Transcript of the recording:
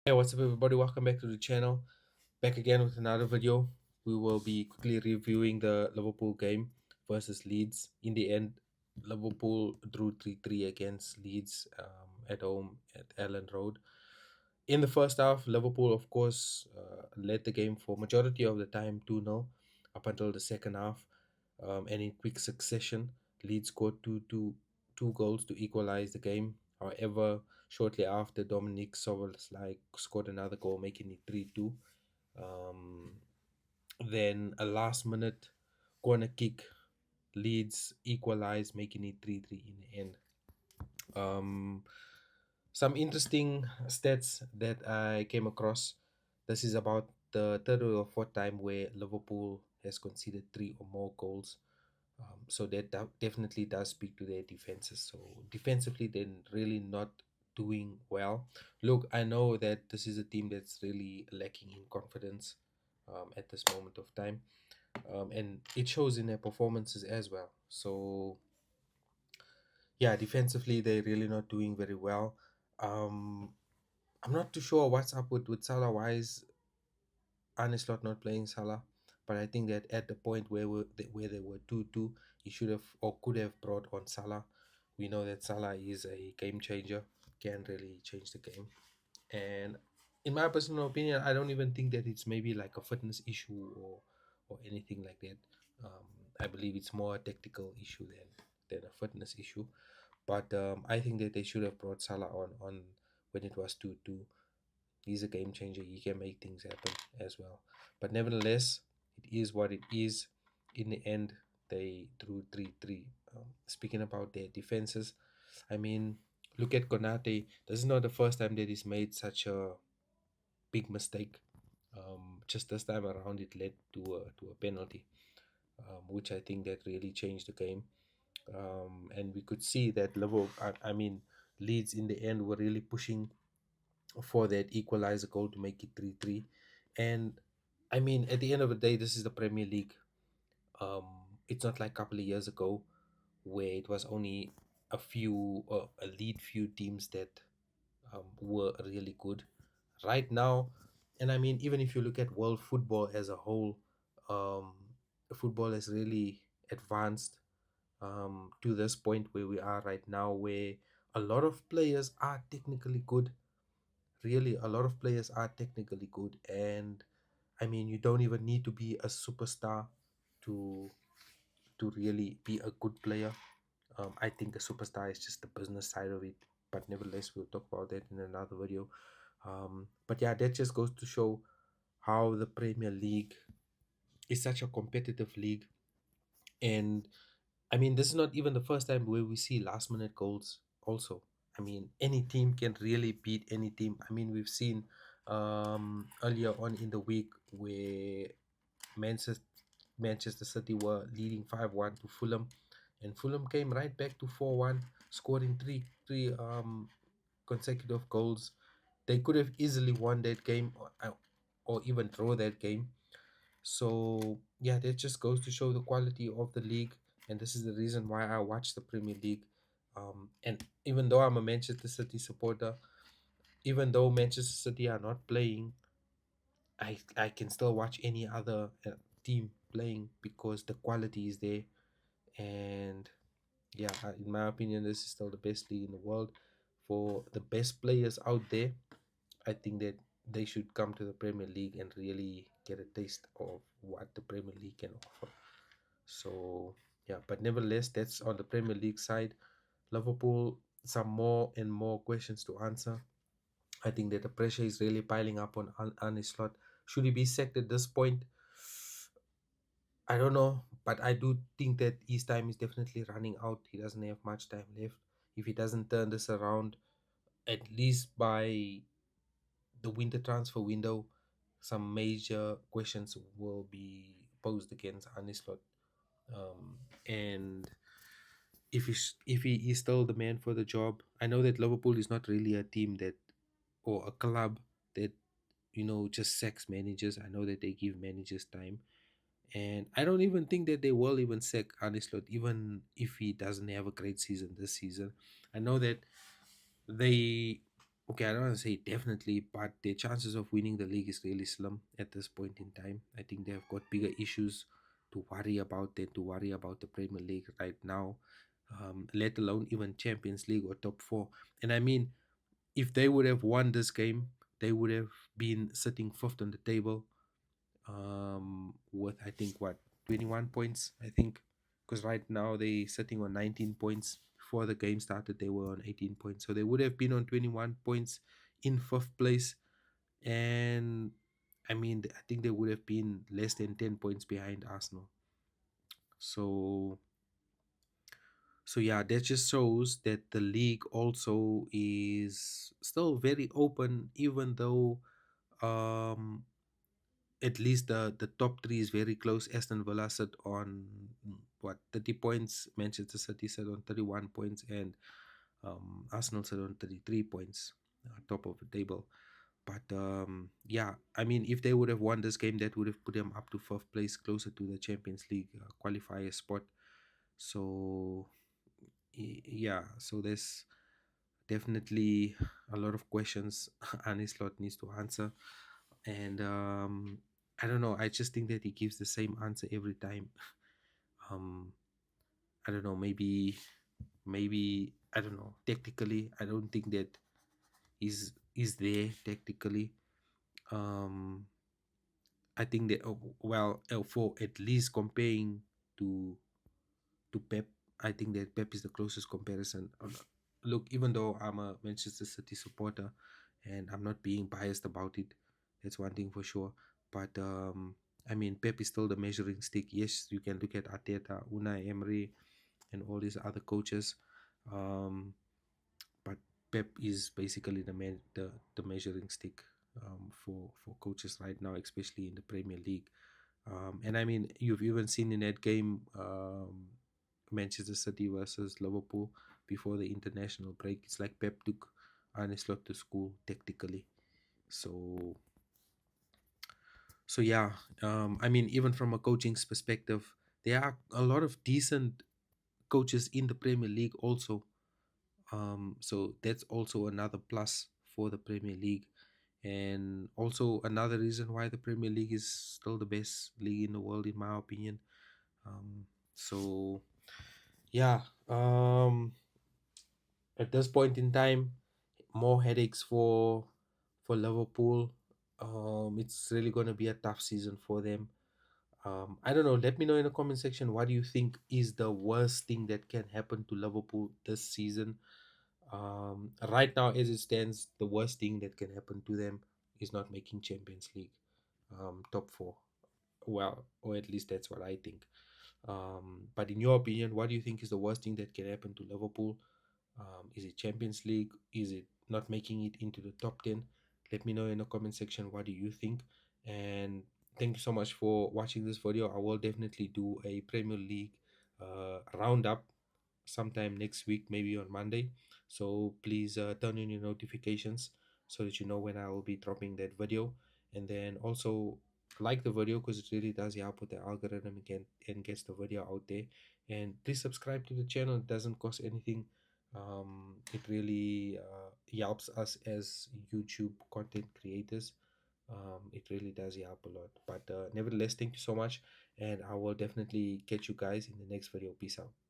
Hey, what's up, everybody? Welcome back to the channel. Back again with another video. We will be quickly reviewing the Liverpool game versus Leeds. In the end, Liverpool drew 3-3 against Leeds at home at Ellen Road. In the first half, Liverpool, of course, led the game for majority of the time 2-0 up until the second half. And in quick succession, Leeds scored two goals to equalize the game. However, shortly after, Dominic Soboslai scored another goal, making it 3-2. Um, then a last minute corner kick, Leeds equalized, making it 3-3 in the end. Um, some interesting stats that I came across. This is about the third or fourth time where Liverpool has conceded three or more goals. So that definitely does speak to their defenses. So defensively, they're really not doing well. Look, I know that this is a team that's really lacking in confidence at this moment of time, and it shows in their performances as well. So yeah, defensively, they're really not doing very well. Um, I'm not too sure what's up with Salah. Why is Arne Slot not playing Salah? But I think that at the point where they were 2-2, he should have or could have brought on Salah. We know that Salah is a game changer, can really change the game. And in my personal opinion, I don't even think that it's maybe like a fitness issue or anything like that. Um, I believe it's more a tactical issue than a fitness issue. But I think that they should have brought Salah on when it was 2-2. He's a game changer. He can make things happen as well. But nevertheless, it is what it is. In the end, they drew 3-3. Speaking about their defenses, I mean, look at Konate. This is not the first time that he's made such a big mistake. Just this time around, it led to a penalty, which I think that really changed the game. And we could see that Liverpool, I mean, Leeds in the end were really pushing for that equalizer goal to make it 3-3. And I mean, at the end of the day, this is the Premier League. Um, it's not like a couple of years ago where it was only a lead few teams that were really good. Right now, and I mean, even if you look at world football as a whole, um, football has really advanced to this point where we are right now, where a lot of players are technically good. Really, a lot of players are technically good, and I mean, you don't even need to be a superstar to really be a good player. I think a superstar is just the business side of it, but nevertheless, we'll talk about that in another video. But yeah, that just goes to show how the Premier League is such a competitive league. And I mean, this is not even the first time where we see last minute goals, also. I mean, any team can really beat any team. I mean, we've seen earlier on in the week where Manchester Manchester City were leading 5-1 to Fulham, and Fulham came right back to 4-1, scoring three consecutive goals. They could have easily won that game, or even draw that game. So yeah, that just goes to show the quality of the league, and this is the reason why I watch the Premier League. And even though I'm a Manchester City supporter, even though Manchester City are not playing, I can still watch any other team playing because the quality is there. And yeah, in my opinion, this is still the best league in the world. For the best players out there, I think that they should come to the Premier League and really get a taste of what the Premier League can offer. So yeah, but nevertheless, that's on the Premier League side. Liverpool, some more and more questions to answer. I think that the pressure is really piling up on Arne Slot. Should he be sacked at this point? I don't know, but I do think that his time is definitely running out. He doesn't have much time left. If he doesn't turn this around, at least by the winter transfer window, some major questions will be posed against Arne Slot. And if he is still the man for the job, I know that Liverpool is not really a team that or a club that just sacks managers. I know that they give managers time, and I don't even think that they will even sack Arne Slot, even if he doesn't have a great season this season. I know that they. okay, I don't want to say definitely, but their chances of winning the league is really slim at this point in time. I think they have got bigger issues to worry about than to worry about the Premier League right now, let alone even Champions League or top four. And I mean, if they would have won this game, they would have been sitting fifth on the table, with I think what 21 points. I think because right now they sitting on 19 points. Before the game started, they were on 18 points, so they would have been on 21 points in fifth place. And I mean, I think they would have been less than 10 points behind Arsenal. So yeah, that just shows that the league also is still very open, even though um at least the top three is very close. Aston Villa sit on what 30 points, Manchester City sit on 31 points, and Arsenal sit on 33 points, top of the table. But yeah, I mean, if they would have won this game, that would have put them up to fourth place, closer to the Champions League qualifier spot. So yeah, so there's definitely a lot of questions Arne Slot needs to answer. And I don't know, I just think that he gives the same answer every time. um I don't know, maybe I don't know, tactically I don't think that is there tactically. um I think that well, for at least comparing to Pep, I think that Pep is the closest comparison. Look, even though I'm a Manchester City supporter and I'm not being biased about it, that's one thing for sure. But I mean, Pep is still the measuring stick. Yes, you can look at Arteta, Unai Emery, and all these other coaches, um, but Pep is basically the measuring stick, for coaches right now, especially in the Premier League. And I mean, you've even seen in that game, Manchester City versus Liverpool before the international break. It's like Pep took Arne Slot to school tactically. So yeah, I mean, even from a coaching's perspective, there are a lot of decent coaches in the Premier League also. So that's also another plus for the Premier League, and also another reason why the Premier League is still the best league in the world, in my opinion. So yeah, at this point in time, more headaches for Liverpool. It's really going to be a tough season for them. I don't know. Let me know in the comment section, what do you think is the worst thing that can happen to Liverpool this season? Right now, as it stands, the worst thing that can happen to them is not making Champions League, top four. Well, or at least that's what I think. But in your opinion, what do you think is the worst thing that can happen to Liverpool? Is it Champions League? Is it not making it into the top 10? Let me know in the comment section, what do you think? And thank you so much for watching this video. I will definitely do a Premier League roundup sometime next week, maybe on Monday. So please turn on your notifications so that you know when I will be dropping that video. And then also like the video, because it really does help with the algorithm again and gets the video out there. And please subscribe to the channel. It doesn't cost anything. It really helps us as YouTube content creators. It really does help a lot. But nevertheless, thank you so much, and I will definitely catch you guys in the next video. Peace out.